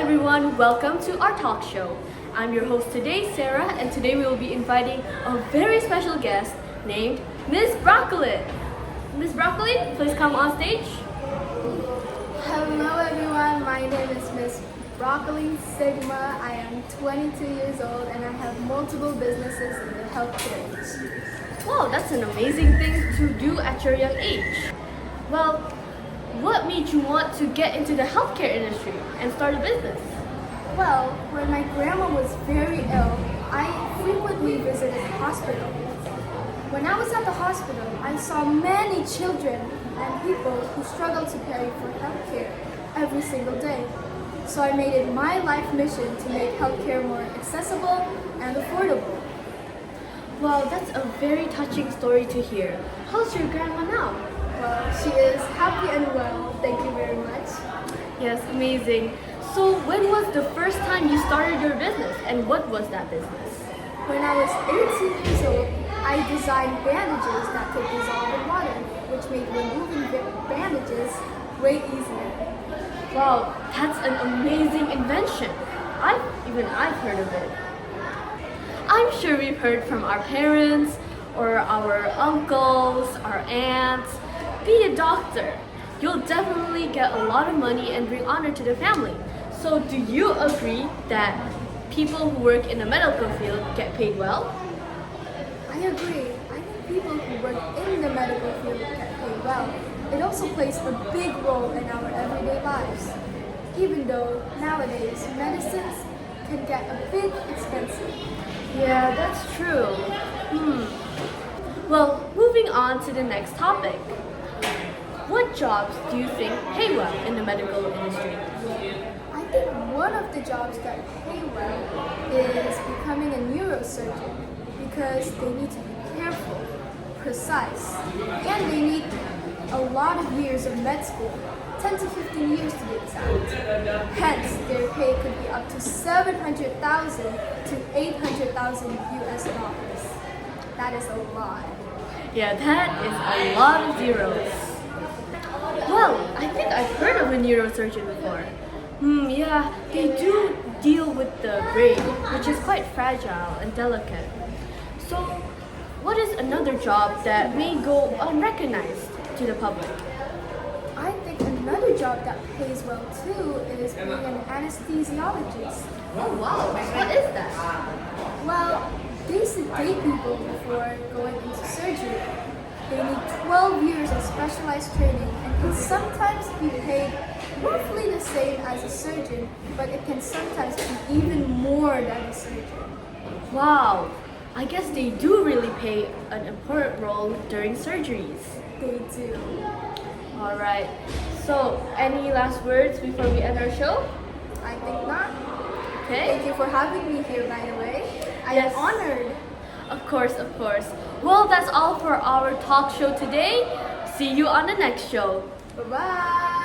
everyone, welcome to our talk show. I'm your host today, Sarah, and today we will be inviting a very special guest named Miss Broccoli. Miss Broccoli, please come on stage. Hello everyone, my name is Miss Broccoli Sigma. I am 22 years old and I have multiple businesses in the healthcare industry. Wow, that's an amazing thing to do at your young age. Well, what made you want to get into the healthcare industry and start a business? Well, when my grandma was very ill, I frequently visited the hospital. When I was at the hospital, I saw many children and people who struggled to pay for healthcare every single day. So I made it my life mission to make healthcare more accessible and affordable. Wow, that's a very touching story to hear. How's your grandma now? Well, she is happy and well, thank you very much. Yes, amazing. So when was the first time you started your business and what was that business? When I was 18 years old, I designed bandages that could dissolve in water, which made removing bandages way easier. Wow, that's an amazing invention. I've heard of it. I'm sure we've heard from our parents or our uncles, our aunts. Be a doctor. You'll definitely get a lot of money and bring honor to the family. So do you agree that people who work in the medical field get paid well? I agree. I think people who work in the medical field get paid well. It also plays a big role in our everyday lives. Even though nowadays medicines can get a bit expensive. Yeah, that's true. Well, moving on to the next topic. What jobs do you think pay well in the medical industry? I think one of the jobs that pay well is becoming a neurosurgeon because they need to be careful, precise, and they need a lot of years of med school, 10 to 15 years to be exact. Hence, their pay could be up to $700,000 to $800,000 US dollars. That is a lot. Yeah, that is a lot of zeros. Well, I think I've heard of a neurosurgeon before. Yeah, they do deal with the brain, which is quite fragile and delicate. So, what is another job that may go unrecognized to the public? I think another job that pays well too is being an anesthesiologist. Oh wow, what is that? Well, they sedate people before going into surgery. They need 12 years of specialized training and can sometimes be paid roughly the same as a surgeon, but it can sometimes be even more than a surgeon. Wow, I guess they do really play an important role during surgeries. They do. Alright, so any last words before we end our show? I think not. Okay. Thank you for having me here, by the way. I Yes. am honored. Of course, of course. Well, that's all for our talk show today. See you on the next show. Bye-bye.